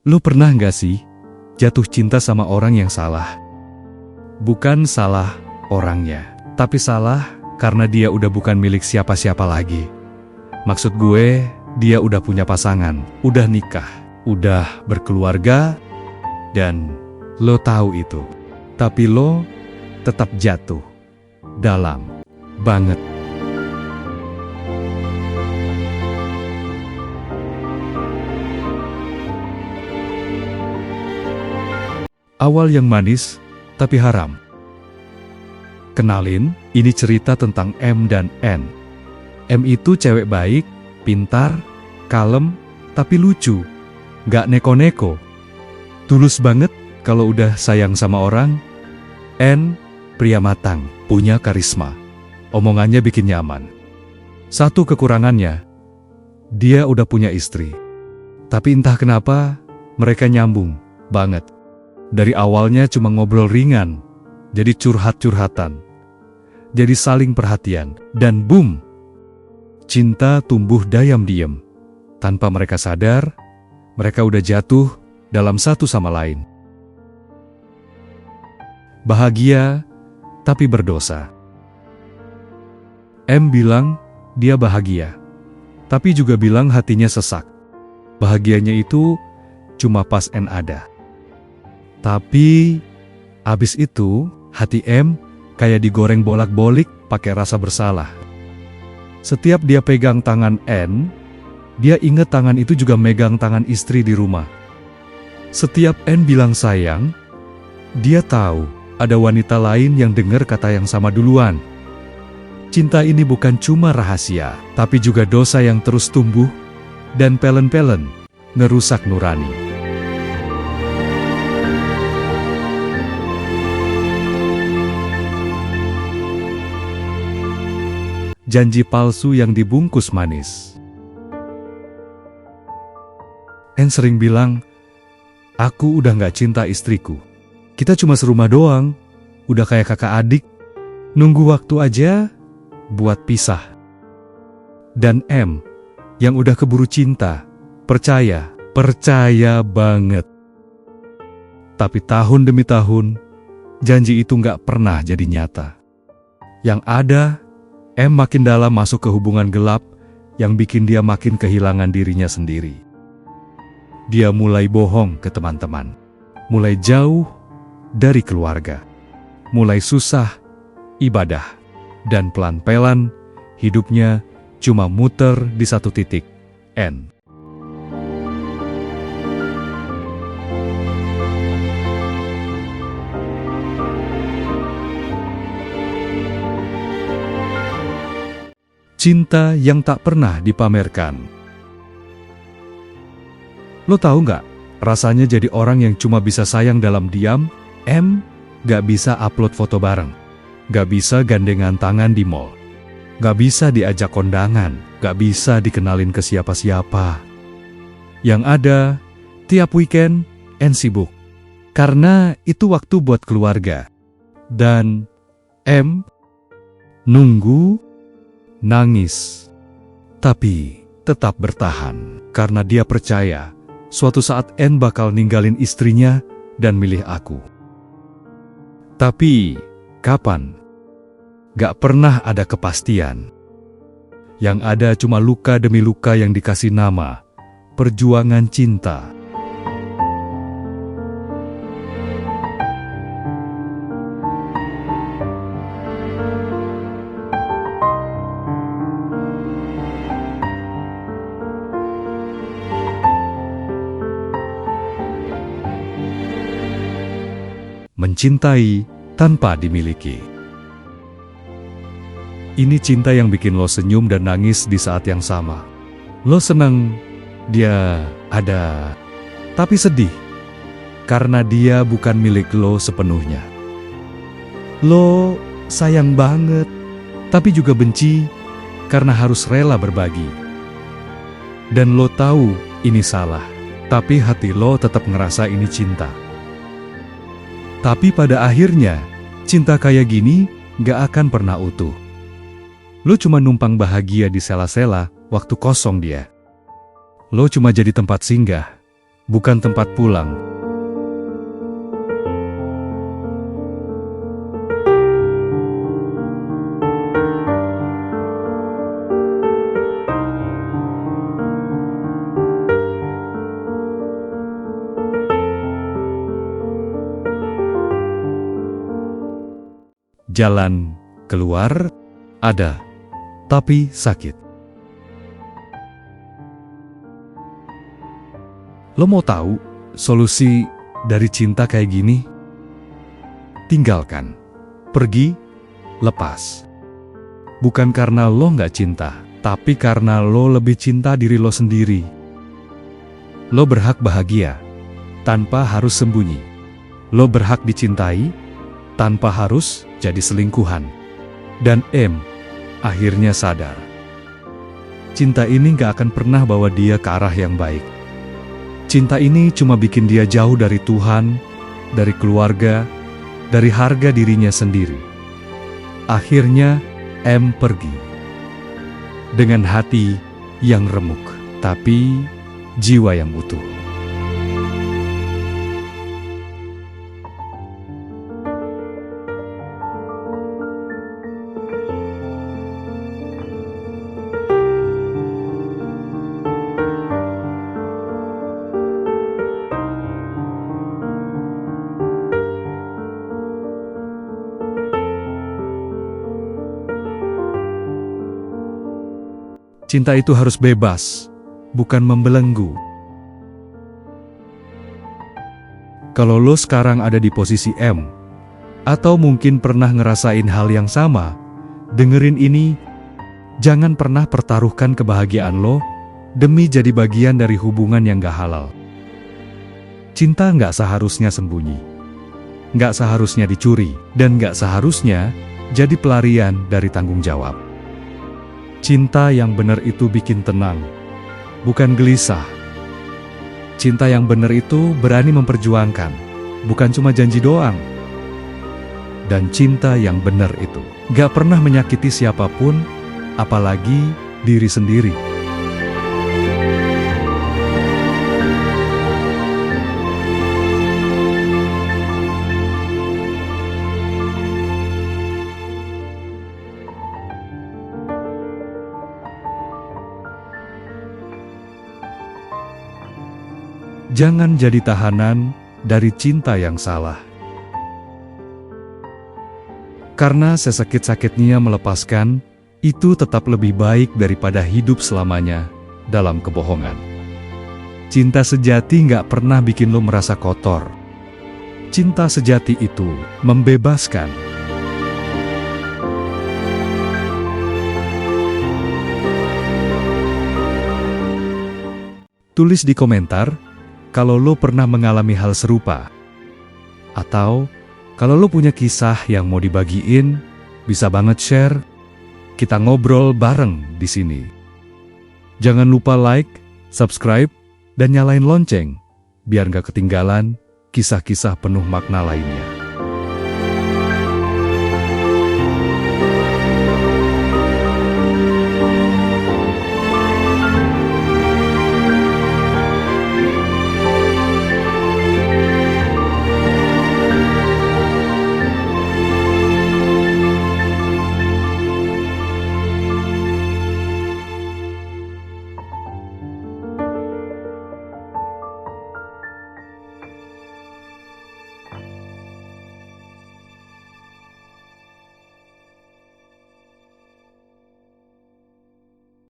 Lo pernah gak sih jatuh cinta sama orang yang salah? Bukan salah orangnya, tapi salah karena dia udah bukan milik siapa-siapa lagi. Maksud gue, dia udah punya pasangan, udah nikah, udah berkeluarga, dan lo tahu itu. Tapi lo tetap jatuh dalam banget. Awal yang manis, tapi haram. Kenalin, ini cerita tentang M dan N. M itu cewek baik, pintar, kalem, tapi lucu. Gak neko-neko. Tulus banget kalau udah sayang sama orang. N, pria matang, punya karisma. Omongannya bikin nyaman. Satu kekurangannya, dia udah punya istri. Tapi entah kenapa, mereka nyambung banget. Dari awalnya cuma ngobrol ringan, jadi curhat-curhatan, jadi saling perhatian, dan boom! Cinta tumbuh diam-diam. Tanpa mereka sadar, mereka udah jatuh dalam satu sama lain. Bahagia, tapi berdosa. M bilang dia bahagia, tapi juga bilang hatinya sesak. Bahagianya itu cuma pas N ada. Tapi, abis itu, hati M kayak digoreng bolak-balik pakai rasa bersalah. Setiap dia pegang tangan N, dia inget tangan itu juga megang tangan istri di rumah. Setiap N bilang sayang, dia tahu ada wanita lain yang dengar kata yang sama duluan. Cinta ini bukan cuma rahasia, tapi juga dosa yang terus tumbuh dan pelen-pelen ngerusak nurani. Janji palsu yang dibungkus manis. N sering bilang, aku udah gak cinta istriku. Kita cuma serumah doang, udah kayak kakak adik. Nunggu waktu aja buat pisah. Dan M, yang udah keburu cinta, percaya banget. Tapi tahun demi tahun, janji itu gak pernah jadi nyata. Yang ada, M makin dalam masuk ke hubungan gelap yang bikin dia makin kehilangan dirinya sendiri. Dia mulai bohong ke teman-teman, mulai jauh dari keluarga, mulai susah ibadah, dan pelan-pelan hidupnya cuma muter di satu titik, N. Cinta yang tak pernah dipamerkan. Lo tahu nggak, rasanya jadi orang yang cuma bisa sayang dalam diam? M nggak bisa upload foto bareng, nggak bisa gandengan tangan di mall, nggak bisa diajak kondangan, nggak bisa dikenalin ke siapa-siapa. Yang ada, tiap weekend, N sibuk. Karena itu waktu buat keluarga. Dan M nunggu, nangis, tapi tetap bertahan karena dia percaya suatu saat N bakal ninggalin istrinya dan milih aku. Tapi kapan? Gak pernah ada kepastian. Yang ada cuma luka demi luka yang dikasih nama perjuangan cinta. Mencintai tanpa dimiliki. Ini cinta yang bikin lo senyum dan nangis di saat yang sama. Lo seneng dia ada, tapi sedih karena dia bukan milik lo sepenuhnya. Lo sayang banget, tapi juga benci karena harus rela berbagi. Dan lo tahu ini salah, tapi hati lo tetap ngerasa ini cinta. Tapi pada akhirnya, cinta kayak gini gak akan pernah utuh. Lo cuma numpang bahagia di sela-sela waktu kosong dia. Lo cuma jadi tempat singgah, bukan tempat pulang. Jalan keluar ada, tapi sakit. Lo mau tahu solusi dari cinta kayak gini? Tinggalkan, pergi, lepas. Bukan karena lo nggak cinta, tapi karena lo lebih cinta diri lo sendiri. Lo berhak bahagia, tanpa harus sembunyi. Lo berhak dicintai, tanpa harus jadi selingkuhan. Dan akhirnya sadar. Cinta ini gak akan pernah bawa dia ke arah yang baik. Cinta ini cuma bikin dia jauh dari Tuhan, dari keluarga, dari harga dirinya sendiri. Akhirnya pergi. Dengan hati yang remuk, tapi jiwa yang utuh. Cinta itu harus bebas, bukan membelenggu. Kalau lo sekarang ada di posisi atau mungkin pernah ngerasain hal yang sama, dengerin ini, jangan pernah pertaruhkan kebahagiaan lo demi jadi bagian dari hubungan yang gak halal. Cinta gak seharusnya sembunyi, gak seharusnya dicuri, dan gak seharusnya jadi pelarian dari tanggung jawab. Cinta yang benar itu bikin tenang, bukan gelisah. Cinta yang benar itu berani memperjuangkan, bukan cuma janji doang. Dan cinta yang benar itu gak pernah menyakiti siapapun, apalagi diri sendiri. Jangan jadi tahanan dari cinta yang salah. Karena sesakit-sakitnya melepaskan, itu tetap lebih baik daripada hidup selamanya dalam kebohongan. Cinta sejati nggak pernah bikin lo merasa kotor. Cinta sejati itu membebaskan. Tulis di komentar kalau lo pernah mengalami hal serupa. Atau kalau lo punya kisah yang mau dibagiin, bisa banget share. Kita ngobrol bareng di sini. Jangan lupa like, subscribe, dan nyalain lonceng, biar gak ketinggalan kisah-kisah penuh makna lainnya.